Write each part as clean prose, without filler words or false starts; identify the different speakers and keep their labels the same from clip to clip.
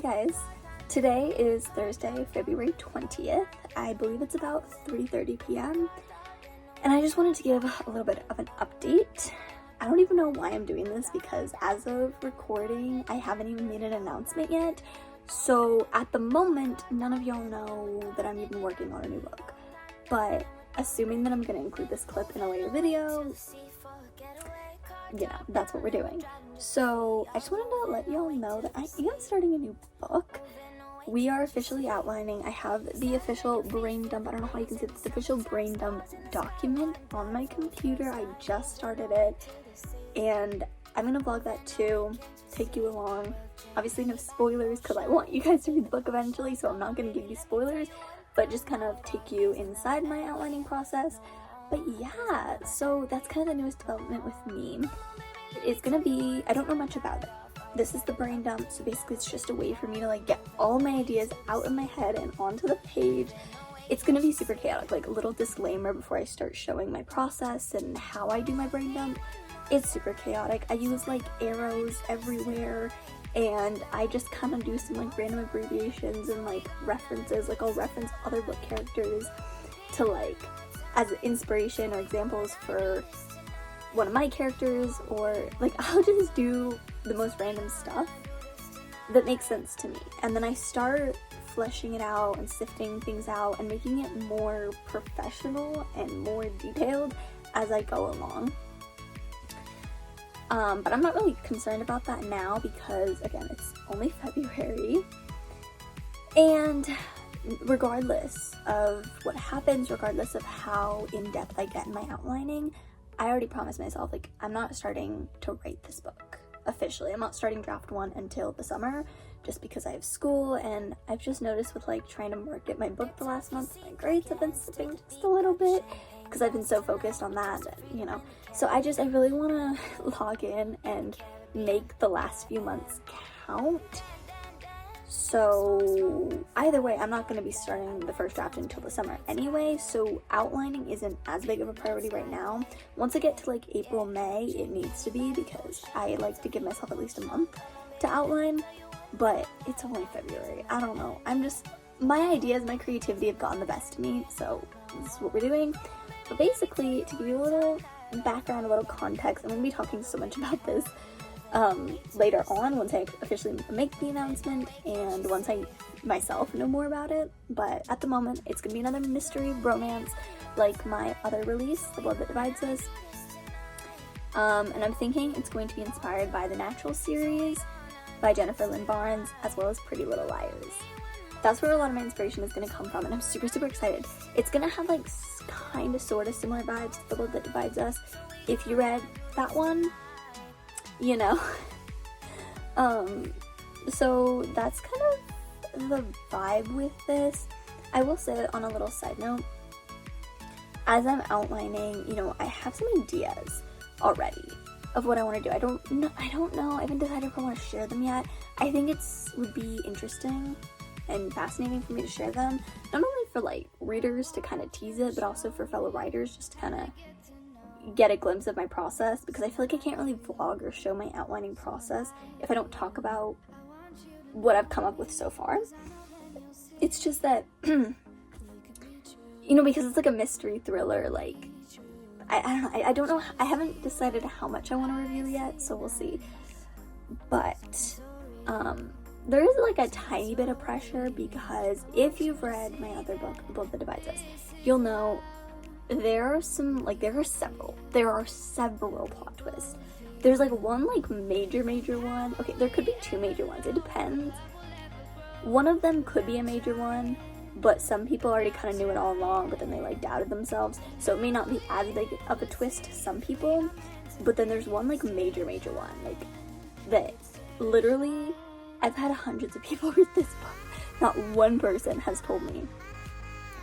Speaker 1: guys, today is Thursday, February 20th. I believe it's about 3:30 p.m. and I just wanted to give a little bit of an update. I don't even know why I'm doing this because as of recording, I haven't even made an announcement yet. So at the moment, none of y'all know that I'm even working on a new book. But assuming that I'm going to include this clip in a later video, you know, that's what we're doing. So I just wanted to let y'all know that I am starting a new book. We are officially outlining. I have the official brain dump, I don't know how you can say this, the official brain dump document on my computer. I just started it and I'm gonna vlog that too, take you along. Obviously no spoilers because I want you guys to read the book eventually, so I'm not gonna give you spoilers, but just kind of take you inside my outlining process. But yeah, so that's kind of the newest development with me. It's gonna be, I don't know much about it. This is the brain dump, so basically it's just a way for me to like get all my ideas out of my head and onto the page. It's gonna be super chaotic, like a little disclaimer before I start showing my process and how I do my brain dump. It's super chaotic. I use like arrows everywhere and I just kind of do some like random abbreviations and like references, like I'll reference other book characters to like as inspiration or examples for one of my characters, or like I'll just do the most random stuff that makes sense to me, and then I start fleshing it out and sifting things out and making it more professional and more detailed as I go along. But I'm not really concerned about that now because again, it's only February, and regardless of what happens, regardless of how in-depth I get in my outlining, I already promised myself, like, I'm not starting to write this book officially. I'm not starting draft one until the summer, just because I have school, and I've just noticed with like trying to market my book the last month, my grades have been slipping just a little bit because I've been so focused on that, you know. So I really want to log in and make the last few months count. So either way, I'm not going to be starting the first draft until the summer anyway, so outlining isn't as big of a priority right now. Once I get to like April, May, it needs to be, because I like to give myself at least a month to outline, but it's only February. I don't know. My ideas, my creativity have gotten the best of me, so this is what we're doing. But basically, to give you a little background, a little context, I'm going to be talking so much about this later on once I officially make the announcement and once I myself know more about it. But at the moment, it's gonna be another mystery romance like my other release, The Blood That Divides Us, and I'm thinking it's going to be inspired by the Natural series by Jennifer Lynn Barnes, as well as Pretty Little Liars. That's where a lot of my inspiration is going to come from, and I'm super excited. It's gonna have like kind of sort of similar vibes to The Blood That Divides Us. If you read that one, you know. So that's kind of the vibe with this. I will say, on a little side note, as I'm outlining, you know, I have some ideas already of what I want to do. I don't know, I haven't decided if I want to share them yet. I think would be interesting and fascinating for me to share them, not only for like readers to kind of tease it, but also for fellow writers just to kind of get a glimpse of my process, because I feel like I can't really vlog or show my outlining process if I don't talk about what I've come up with so far. It's just that you know, because it's like a mystery thriller, like I don't know, I haven't decided how much I want to reveal yet, so we'll see. But there is like a tiny bit of pressure, because if you've read my other book, The Blood That Divides Us, you'll know there are several plot twists. There's like one like major one. Okay, there could be two major ones, it depends. One of them could be a major one, but some people already kind of knew it all along, but then they like doubted themselves, so it may not be as big of a twist to some people. But then there's one like major one, like that literally I've had hundreds of people read this book, not one person has told me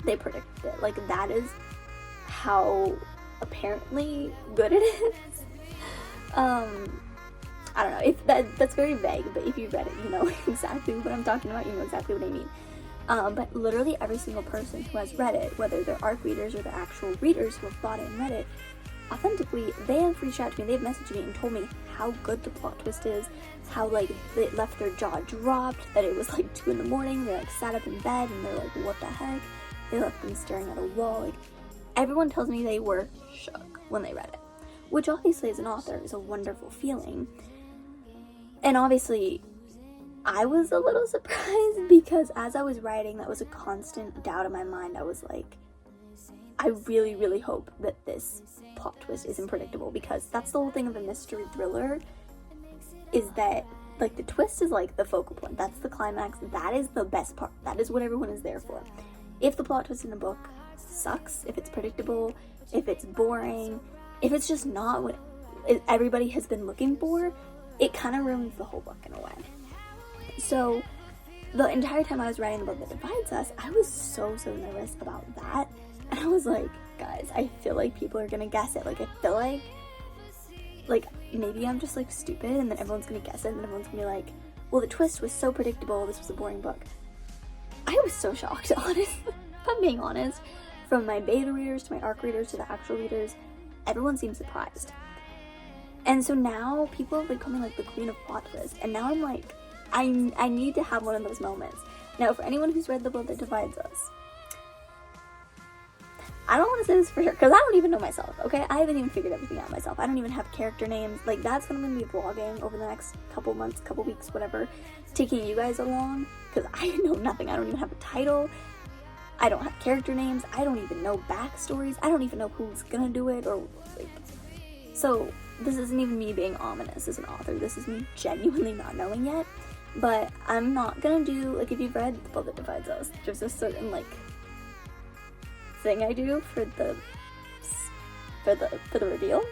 Speaker 1: they predicted it. Like, that is how apparently good it is. I don't know if that's very vague, but if you read it, you know exactly what I'm talking about, you know exactly what I mean. But literally every single person who has read it, whether they're ARC readers or the actual readers who have bought it and read it, authentically, they have reached out to me, they've messaged me and told me how good the plot twist is, how like it left their jaw dropped, that it was like 2 in the morning, they like sat up in bed and they're like, what the heck? They left them staring at a wall. Like, everyone tells me they were shook when they read it, which obviously as an author is a wonderful feeling. And obviously I was a little surprised because as I was writing, that was a constant doubt in my mind. I was like, I really, really hope that this plot twist isn't predictable, because that's the whole thing of a mystery thriller, is that like the twist is like the focal point, that's the climax, that is the best part, that is what everyone is there for. If the plot twist in the book sucks, if it's predictable, if it's boring, if it's just not what everybody has been looking for, it kind of ruins the whole book in a way. So the entire time I was writing the book that divides us, I was so nervous about that. And I was like, guys, I feel like people are gonna guess it. Like, I feel like maybe I'm just like stupid and then everyone's gonna guess it and then everyone's gonna be like, well, the twist was so predictable, this was a boring book. I was so shocked, honestly, if I'm being honest. From my beta readers to my ARC readers to the actual readers, everyone seemed surprised. And so now people have like called me like the queen of plot twists, and now I'm like, I need to have one of those moments. Now, for anyone who's read the book that divides us, I don't want to say this for sure, because I don't even know myself, okay? I haven't even figured everything out myself. I don't even have character names. Like, that's what I'm going to be vlogging over the next couple months, couple weeks, whatever, taking you guys along, because I know nothing. I don't even have a title. I don't have character names. I don't even know backstories. I don't even know who's going to do it, or, like, so this isn't even me being ominous as an author. This is me genuinely not knowing yet, but I'm not going to do, like, if you've read The Book That Divides Us, there's a certain, like, thing I do for the reveal,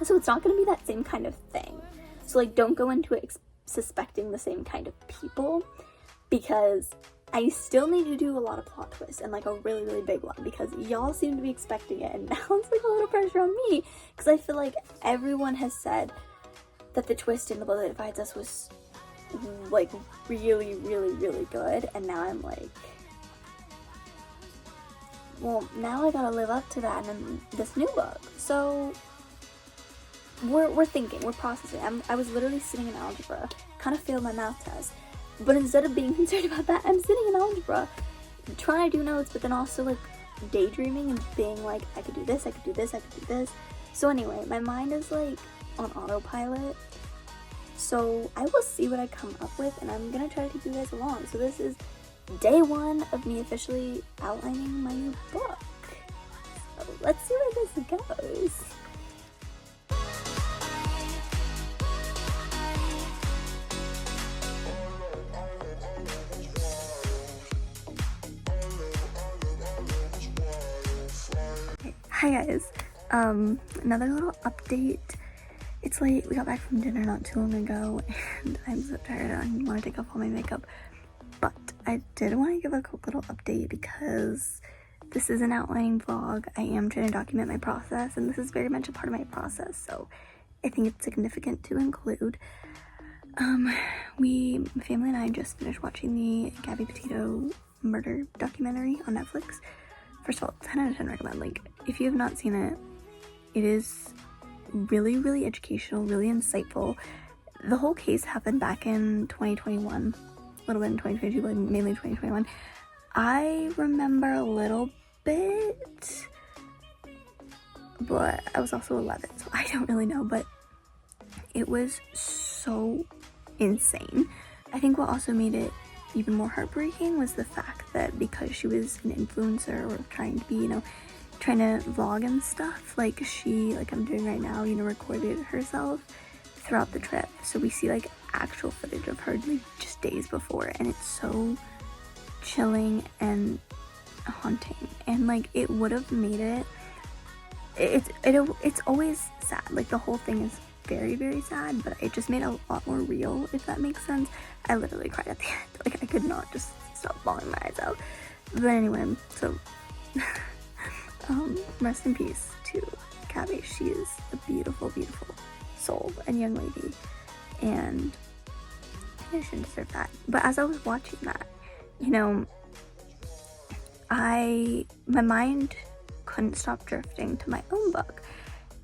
Speaker 1: so it's not going to be that same kind of thing. So like, don't go into it suspecting the same kind of people, because I still need to do a lot of plot twists, and like a really big one, because y'all seem to be expecting it, and now it's like a little pressure on me, because I feel like everyone has said that the twist in The Book That Divides Us was like really good, and now I'm like, well, now I gotta live up to that in this new book. So we're thinking, we're processing. I was literally sitting in algebra, kind of failed my math test, but instead of being concerned about that, I'm sitting in algebra trying to do notes, but then also like daydreaming and being like, I could do this, I could do this, I could do this. So anyway, my mind is like on autopilot, so I will see what I come up with, and I'm gonna try to take you guys along. So this is day 1 of me officially outlining my new book. So let's see where this goes. Hi guys, another little update. It's late, we got back from dinner not too long ago, and I'm so tired, I want to take off all my makeup. But I did want to give a quick little update, because this is an outlining vlog. I am trying to document my process, and this is very much a part of my process, so I think it's significant to include. My family and I just finished watching the Gabby Petito murder documentary on Netflix. First of all, 10 out of 10 recommend. Like, if you have not seen it, it is really educational, really insightful. The whole case happened back in 2021. A little bit in 2022, but mainly 2021. I remember a little bit, but I was also 11, so I don't really know, but it was so insane. I think what also made it even more heartbreaking was the fact that because she was an influencer, or trying to be, you know, trying to vlog and stuff, like she, like I'm doing right now, you know, recorded herself throughout the trip. So we see like actual footage of her like just days before, and it's so chilling and haunting, and like it would have made it's always sad. Like the whole thing is very sad, but it just made it a lot more real, if that makes sense. I literally cried at the end. Like I could not just stop bawling my eyes out. But anyway, so rest in peace to Gabby. She is a beautiful soul and young lady, and I shouldn't deserve that. But as I was watching that, you know, my mind couldn't stop drifting to my own book.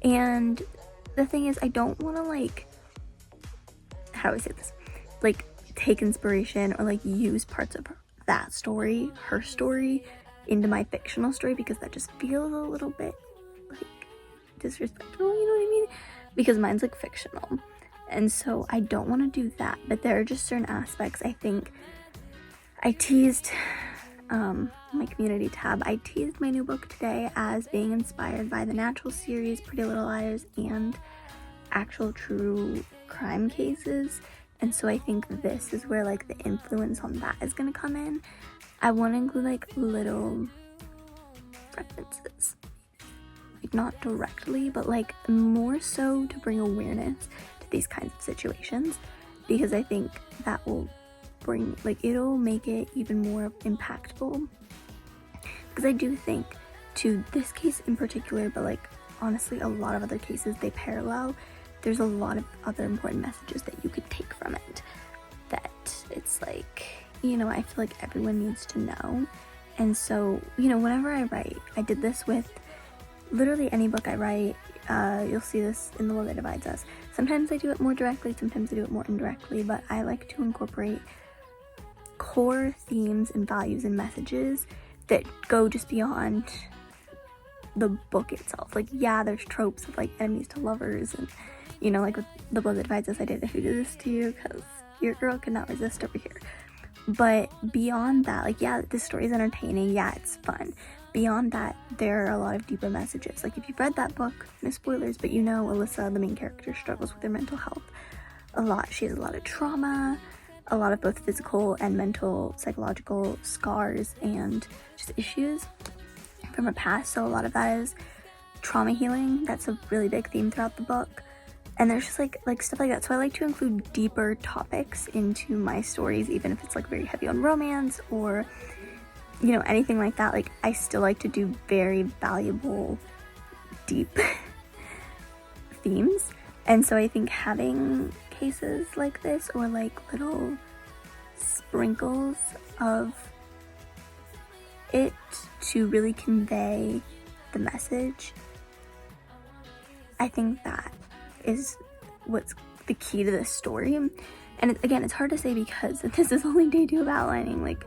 Speaker 1: And the thing is, I don't want to like, how do I say this? Like take inspiration or like use parts of that story, her story, into my fictional story, because that just feels a little bit like disrespectful, you know what I mean? Because mine's like fictional. And so I don't want to do that. But there are just certain aspects. I think I teased my community tab. I teased my new book today as being inspired by the Natural series, Pretty Little Liars, and actual true crime cases. And so I think this is where like the influence on that is going to come in. I want to include like little references, like not directly, but like more so to bring awareness to these kinds of situations, because I think that will bring, like, it'll make it even more impactful. Because I do think to this case in particular, but like honestly a lot of other cases they parallel, there's a lot of other important messages that you could take from it, that it's like, you know, I feel like everyone needs to know. And so, you know, whenever I write, I did this with literally any book I write. You'll see this in The World That Divides Us. Sometimes I do it more directly, sometimes I do it more indirectly, but I like to incorporate core themes and values and messages that go just beyond the book itself. Like, yeah, there's tropes of like enemies to lovers, and you know, like with The Blood That Divides Us, I did Who Did This To You, because your girl could not resist over here. But beyond that, like, yeah, this story is entertaining, yeah, it's fun. Beyond that, there are a lot of deeper messages. Like, if you've read that book, no spoilers, but you know Alyssa, the main character, struggles with her mental health a lot. She has a lot of trauma, a lot of both physical and mental, psychological scars and just issues from her past. So a lot of that is trauma healing. That's a really big theme throughout the book. And there's just like stuff like that. So I like to include deeper topics into my stories, even if it's like very heavy on romance or, you know, anything like that. Like, I still like to do very valuable, deep themes. And so I think having cases like this, or like little sprinkles of it to really convey the message, I think that is what's the key to this story. And again, it's hard to say because this is only day 2 of outlining. Like,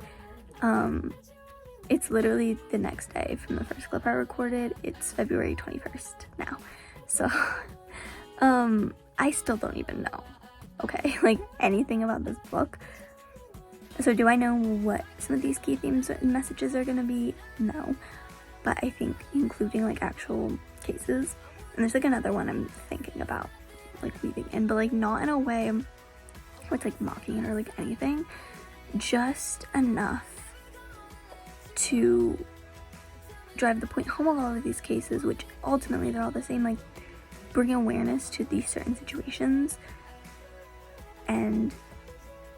Speaker 1: it's literally the next day from the first clip I recorded. It's February 21st now. So, I still don't even know, okay, like anything about this book. So do I know what some of these key themes and messages are gonna be? No. But I think including like actual cases, and there's like another one I'm thinking about like weaving in, but like not in a way where it's like mocking it or like anything, just enough to drive the point home of all of these cases, which ultimately they're all the same, like bring awareness to these certain situations and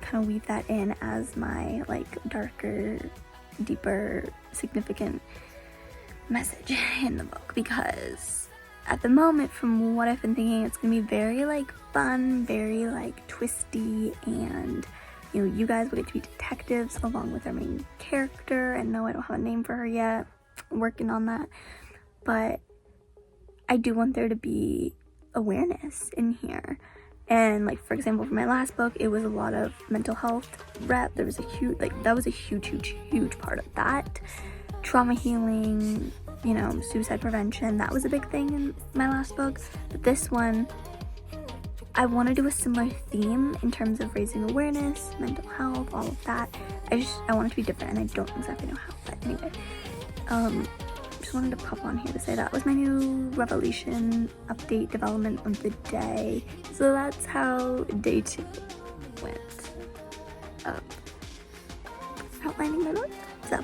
Speaker 1: kind of weave that in as my like darker, deeper, significant message in the book. Because at the moment, from what I've been thinking, it's gonna be very like fun, very like twisty, and you know, you guys will get to be detectives along with our main character. And no, I don't have a name for her yet, I'm working on that, but I do want there to be awareness in here. And like, for example, for my last book, it was a lot of mental health rep. There was a huge, like, that was a huge part of that. Trauma healing, you know, suicide prevention, that was a big thing in my last book. But this one, I want to do a similar theme in terms of raising awareness, mental health, all of that. I want it to be different, and I don't exactly know how, but anyway. Just wanted to pop on here to say that was my new revelation update development of the day. So that's how day 2 went of outlining my book. So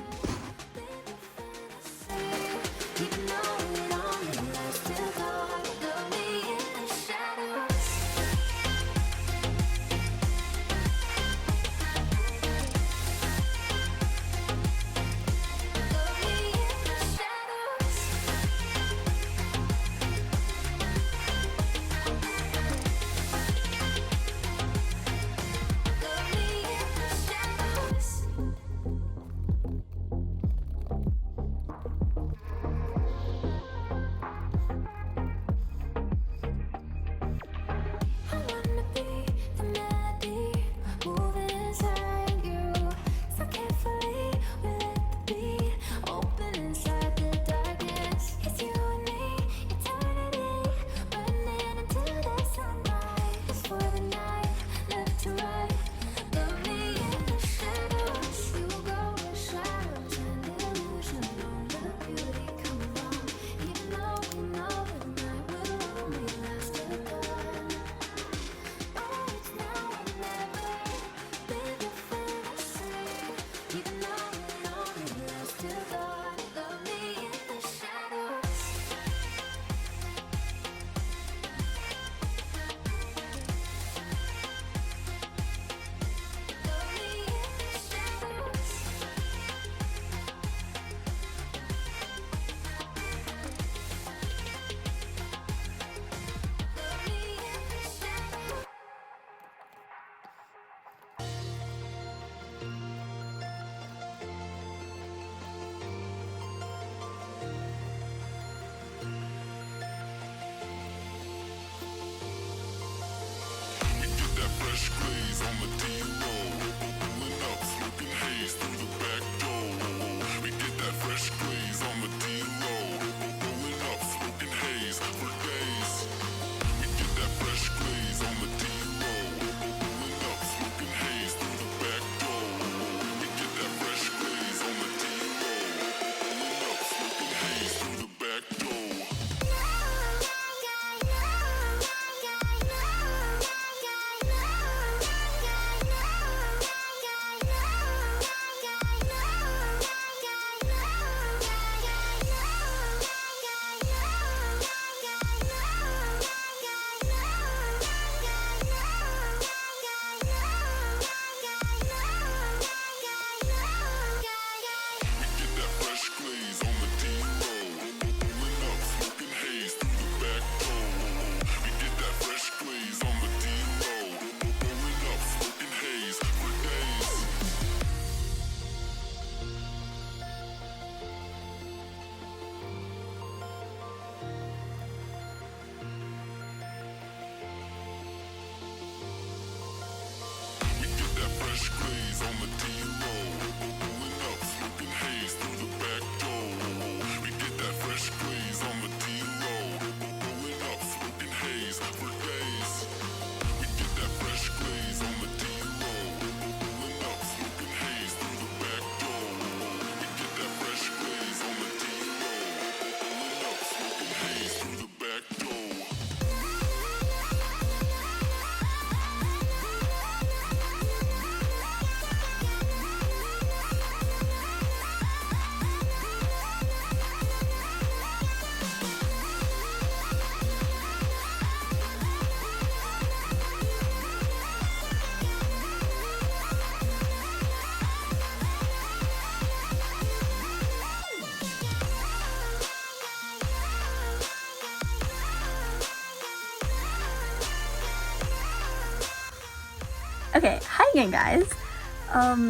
Speaker 1: Okay, hi again, guys.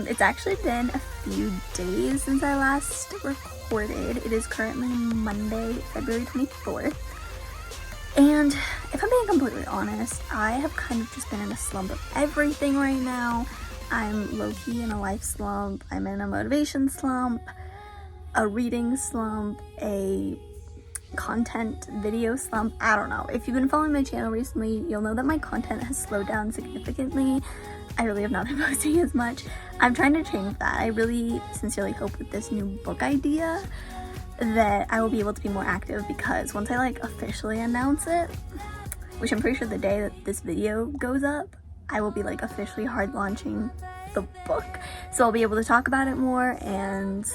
Speaker 1: It's actually been a few days since I last recorded. It is currently Monday, February 24th. And if I'm being completely honest, I have kind of just been in a slump of everything right now. I'm low-key in a life slump, I'm in a motivation slump, a reading slump, a content video slump. I don't know. If you've been following my channel recently, you'll know that my content has slowed down significantly. I really have not been posting as much. I'm trying to change that. I really sincerely hope with this new book idea that I will be able to be more active, because once I officially announce it, which I'm pretty sure the day that this video goes up, I will be officially hard launching the book. So I'll be able to talk about it more, and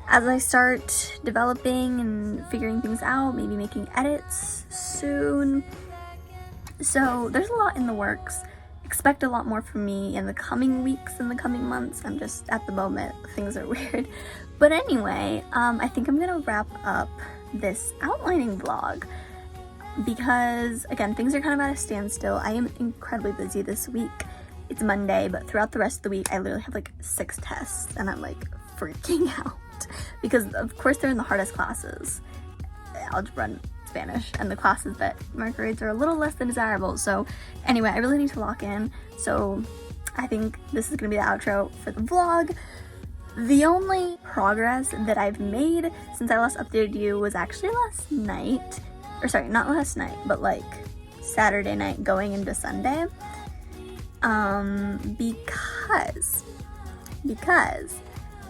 Speaker 1: as I start developing and figuring things out, maybe making edits soon. So there's a lot in the works. Expect a lot more from me in the coming weeks, in the coming months. I'm just, at the moment, things are weird. But anyway, I think I'm gonna wrap up this outlining vlog because, again, things are kind of at a standstill. I am incredibly busy this week. It's Monday, but throughout the rest of the week, I literally have 6 tests, and I'm freaking out because, of course, they're in the hardest classes, algebra and Spanish, and the classes that my grades are a little less than desirable. So anyway, I really need to lock in. So I think this is gonna be the outro for the vlog. The only progress that I've made since I last updated you was actually last night, or sorry, not last night, but Saturday night going into Sunday. Because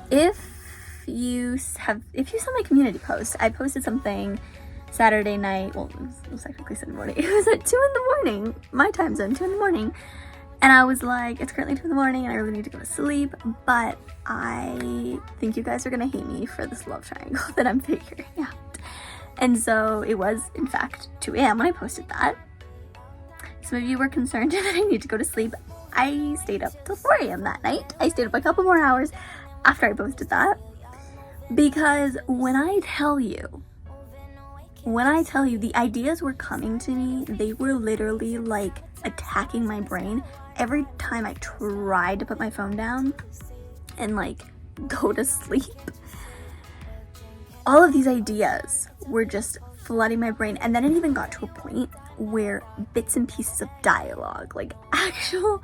Speaker 1: if you saw my community post, I posted something Saturday night. Well, it was technically Sunday morning. It was at 2 in the morning, my time zone, 2 in the morning. And I was like, it's currently 2 in the morning and I really need to go to sleep, but I think you guys are gonna hate me for this love triangle that I'm figuring out. And so it was, in fact, 2 a.m. when I posted that. Some of you were concerned that I need to go to sleep. I stayed up till 4 a.m. that night. I stayed up a couple more hours after I posted that. Because when I tell you the ideas were coming to me, they were literally attacking my brain every time I tried to put my phone down and go to sleep. All of these ideas were just flooding my brain, and then it even got to a point where bits and pieces of dialogue, like actual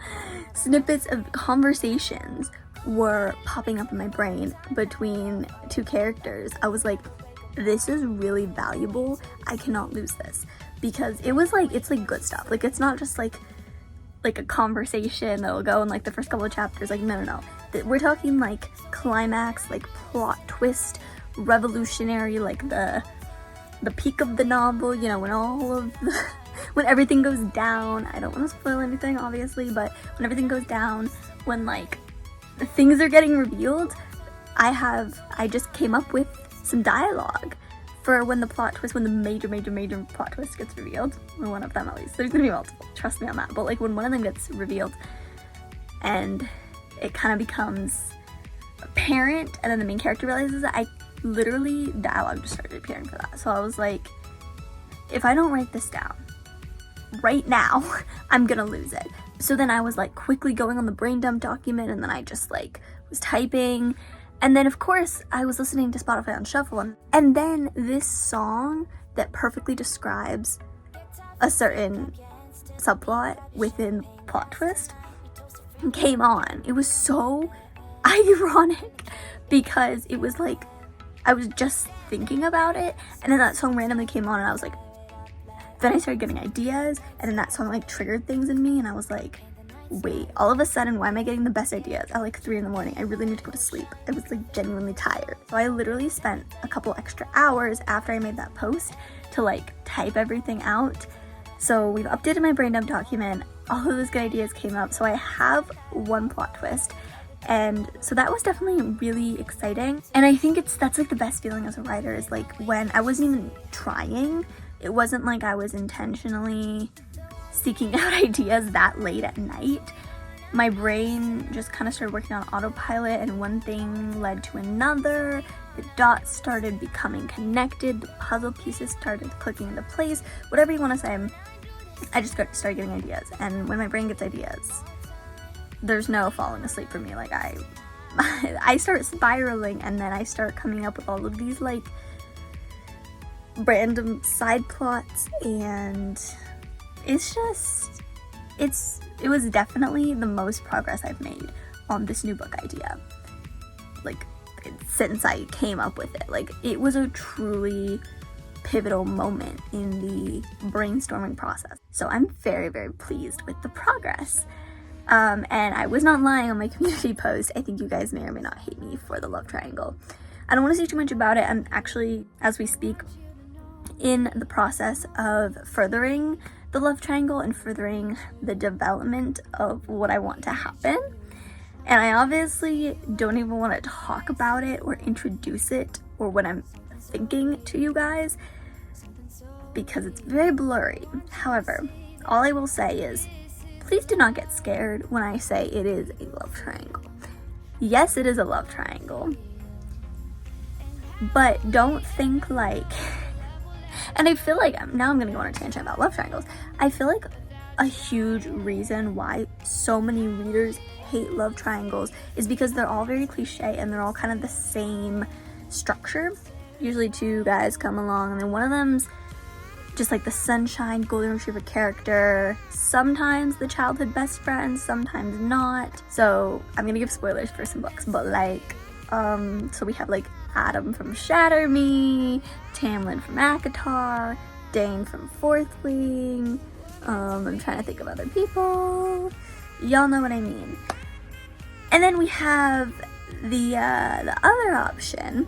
Speaker 1: snippets of conversations, were popping up in my brain between two characters. I was like, this is really valuable. I cannot lose this, because it was like, it's like good stuff. Like, it's not just like a conversation that'll go in like the first couple of chapters. Like, no. We're talking like climax, like plot twist, revolutionary, like the peak of the novel, you know, when all of the when everything goes down. I don't want to spoil anything, obviously, but when everything goes down, when like things are getting revealed, I just came up with some dialogue for when the plot twist, when the major plot twist gets revealed, or one of them at least. There's gonna be multiple, trust me on that, but like when one of them gets revealed and it kind of becomes apparent, and then the main character realizes it, literally dialogue just started appearing for that. So I was like, if I don't write this down right now, I'm gonna lose it. So then I was like quickly going on the brain dump document, and then I just like was typing, and then of course I was listening to Spotify on shuffle, and then this song that perfectly describes a certain subplot within plot twist came on. It was so ironic because it was like I was just thinking about it, and then that song randomly came on, and I was like, then I started getting ideas, and then that song like triggered things in me, and I was like, wait, all of a sudden, why am I getting the best ideas at like 3 in the morning? I really need to go to sleep. I was like genuinely tired. So I literally spent a couple extra hours after I made that post to like type everything out. So we've updated my brain dump document. All of those good ideas came up. So I have one plot twist. And so that was definitely really exciting. And I think that's like the best feeling as a writer, is like when I wasn't even trying. It wasn't like I was intentionally seeking out ideas that late at night. My brain just kind of started working on autopilot, and one thing led to another. The dots started becoming connected. The puzzle pieces started clicking into place. Whatever you want to say, I just started getting ideas. And when my brain gets ideas, there's no falling asleep for me. Like I start spiraling, and then I start coming up with all of these like random side plots, and it was definitely the most progress I've made on this new book idea, like since I came up with it. Like, it was a truly pivotal moment in the brainstorming process. So I'm very, very pleased with the progress. And I was not lying on my community post. I think you guys may or may not hate me for the love triangle. I don't want to say too much about it. I'm actually, as we speak, in the process of furthering the love triangle and furthering the development of what I want to happen. And I obviously don't even want to talk about it or introduce it or what I'm thinking to you guys, because it's very blurry. However, all I will say is, please do not get scared when I say it is a love triangle. Yes, it is a love triangle, but don't think like, and I feel like, now I'm gonna go on a tangent about love triangles. I feel like a huge reason why so many readers hate love triangles is because they're all very cliche, and they're all kind of the same structure. Usually two guys come along, and then one of them's just like the sunshine golden retriever character, sometimes the childhood best friend, sometimes not. So I'm gonna give spoilers for some books, but like so we have like Adam from Shatter Me, Tamlin from ACOTAR, Dane from Fourth Wing. I'm trying to think of other people. Y'all know what I mean. And then we have the other option,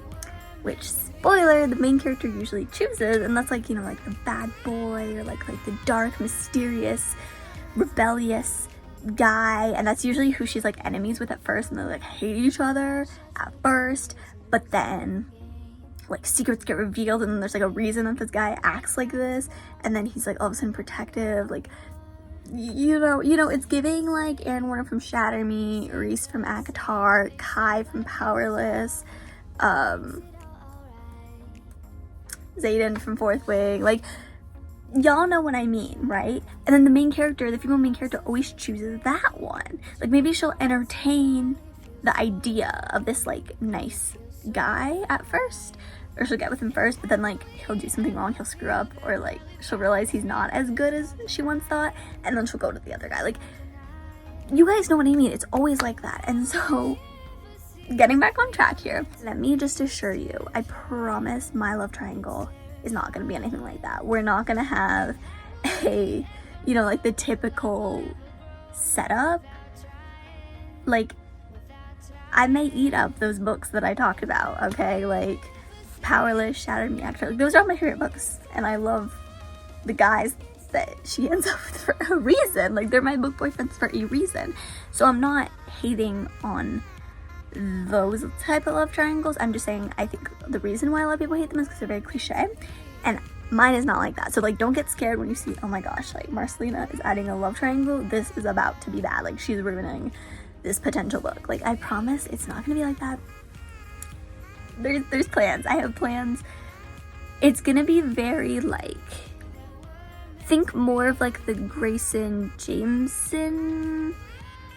Speaker 1: which, spoiler, the main character usually chooses, and that's like, you know, like the bad boy, or like the dark, mysterious, rebellious guy, and that's usually who she's like enemies with at first, and they like hate each other at first, but then like secrets get revealed, and then there's like a reason that this guy acts like this, and then he's like all of a sudden protective, like, you know, it's giving like Aaron Warner from Shatter Me, Reese from ACOTAR, Kai from Powerless, Zayden from Fourth Wing, like, y'all know what I mean, right? And then the main character, the female main character, always chooses that one. Like, maybe she'll entertain the idea of this like nice guy at first, or she'll get with him first, but then like he'll do something wrong, he'll screw up, or like she'll realize he's not as good as she once thought, and then she'll go to the other guy. Like, you guys know what I mean. It's always like that. And so, getting back on track here, let me just assure you, I promise my love triangle is not going to be anything like that. We're not going to have a, you know, like the typical setup. Like, I may eat up those books that I talked about, okay? Like, Powerless, Shattered Me, Actor. Like, those are my favorite books, and I love the guys that she ends up with for a reason. Like, they're my book boyfriends for a reason. So I'm not hating on those type of love triangles. I'm just saying I think the reason why a lot of people hate them is because they're very cliche, and mine is not like that. So like, don't get scared when you see, oh my gosh, like Marcelina is adding a love triangle, this is about to be bad, like she's ruining this potential book. Like, I promise it's not gonna be like that. There's plans. I have plans. It's gonna be very like, think more of like the Grayson Jameson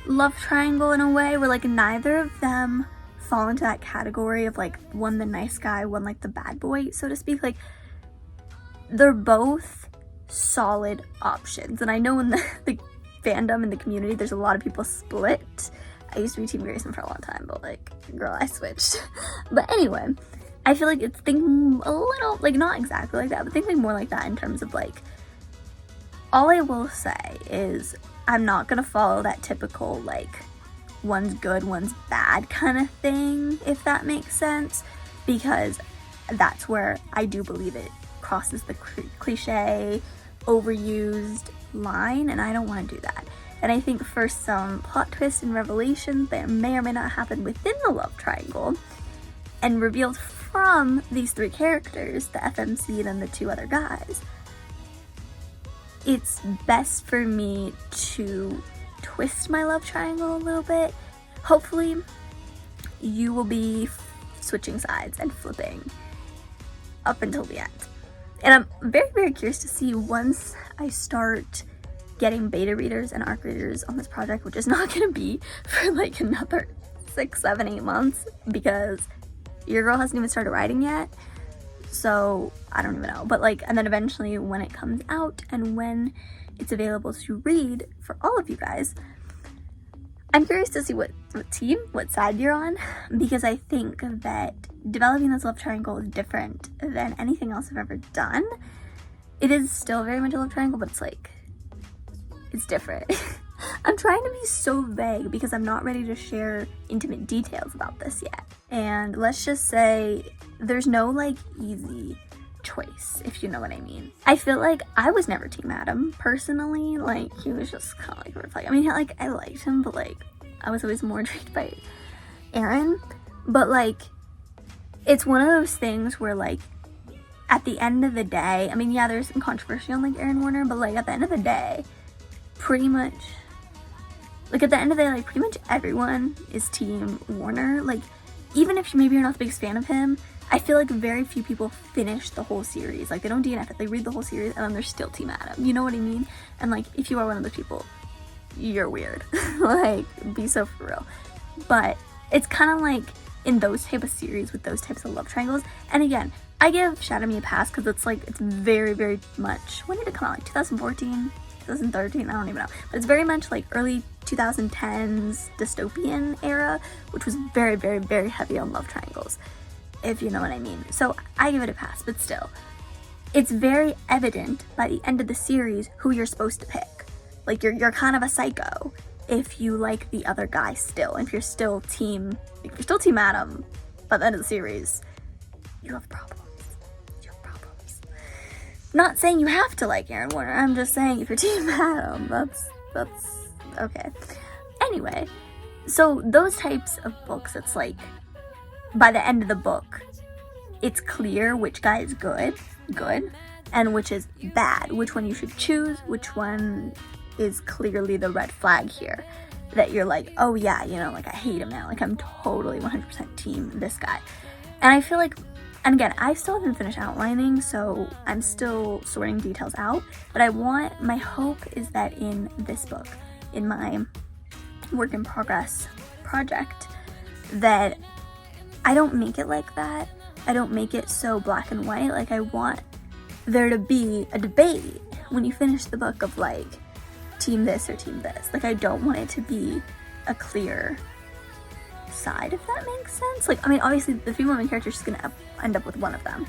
Speaker 1: love triangle in a way, where like neither of them fall into that category of like one the nice guy, one like the bad boy, so to speak. Like, they're both solid options. And I know in the fandom and the community there's a lot of people split. I used to be Team Grayson for a long time, but like, girl, I switched. But anyway, I feel like it's thinking a little, like, not exactly like that, but thinking more like that in terms of like, all I will say is I'm not gonna follow that typical like one's good, one's bad kind of thing, if that makes sense, because that's where I do believe it crosses the cliche, overused line, and I don't want to do that. And I think for some plot twists and revelations that may or may not happen within the love triangle and revealed from these three characters, the FMC and then the two other guys, it's best for me to twist my love triangle a little bit. Hopefully you will be switching sides and flipping up until the end. And I'm very, very curious to see, once I start getting beta readers and ARC readers on this project, which is not going to be for like another 6, 7, 8 months, because your girl hasn't even started writing yet. So I don't even know, but like, and then eventually when it comes out and when it's available to read for all of you guys, I'm curious to see what team, what side you're on, because I think that developing this love triangle is different than anything else I've ever done. It is still very much a love triangle, but it's like, it's different. I'm trying to be so vague because I'm not ready to share intimate details about this yet. And let's just say there's no like easy choice, if you know what I mean. I feel like I was never Team Adam personally. Like, he was just kind of like a red flag. I mean, like, I liked him, but like, I was always more intrigued by Aaron. But like, it's one of those things where like, at the end of the day, I mean, yeah, there's some controversy on like Aaron Warner, but like at the end of the day, pretty much, like at the end of the day, like pretty much everyone is Team Warner. Like, even if maybe you're not the biggest fan of him, I feel like very few people finish the whole series. Like, they don't DNF it, they read the whole series and then they're still Team Adam. You know what I mean? And like, if you are one of those people, you're weird. Like, be so for real. But it's kind of like in those type of series with those types of love triangles. And again, I give Shadow Me a pass because it's like, it's very, very much, when did it come out? Like 2014, 2013, I don't even know. But it's very much like early 2010s dystopian era, which was very, very, very heavy on love triangles, if you know what I mean. So I give it a pass, but still, it's very evident by the end of the series who you're supposed to pick. Like, you're kind of a psycho if you like the other guy still. If you're still Team Adam by the end of the series, you have problems. Not saying you have to like Aaron Warner, I'm just saying if you're Team Adam, that's okay. Anyway, so those types of books, it's like, by the end of the book, it's clear which guy is good, and which is bad, which one you should choose, which one is clearly the red flag here, that you're like, oh yeah, you know, like, I hate him now, like, I'm totally 100% team this guy. And I feel like, and again, I still haven't finished outlining, so I'm still sorting details out, but my hope is that in this book, in my work in progress project, that I don't make it like that, I don't make it so black and white. Like, I want there to be a debate when you finish the book of like team this or team this. Like, I don't want it to be a clear side, if that makes sense. Like, I mean, obviously the female main character is gonna end up with one of them.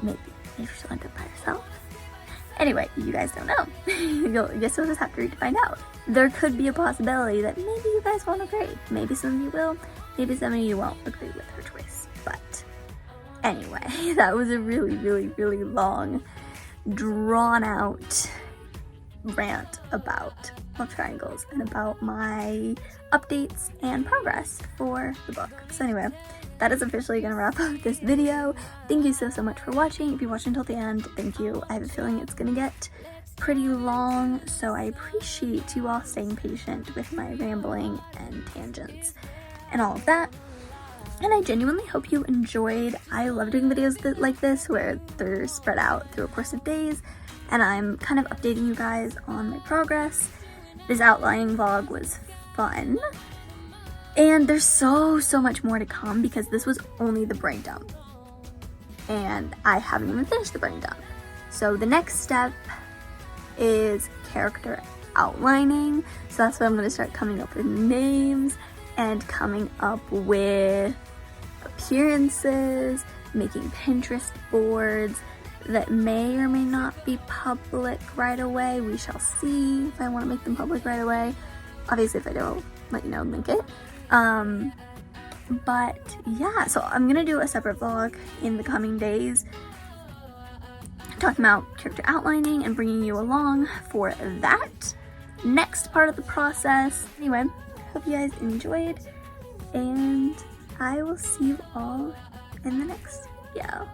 Speaker 1: Maybe she'll end up by herself. Anyway, you guys don't know. You'll just have to read to find out. There could be a possibility that maybe you guys won't agree. Maybe some of you will, maybe some of you won't agree with her choice. But anyway, that was a really, really, really long, drawn out rant about love triangles and about my updates and progress for the book. So anyway, that is officially gonna wrap up this video. Thank you so much for watching. If you watched until the end, thank you. I have a feeling it's gonna get pretty long, so I appreciate you all staying patient with my rambling and tangents and all of that. And I genuinely hope you enjoyed. I love doing videos like this where they're spread out through a course of days, and I'm kind of updating you guys on my progress. This outlining vlog was fun. And there's so much more to come because this was only the brain dump. And I haven't even finished the brain dump. So the next step is character outlining. So that's when I'm gonna start coming up with names and coming up with appearances, making Pinterest boards that may or may not be public right away. We shall see if I want to make them public right away. Obviously, if I do, I'll let you know and link it. But yeah, so I'm gonna do a separate vlog in the coming days talking about character outlining and bringing you along for that next part of the process. Anyway, hope you guys enjoyed, and I will see you all in the next video.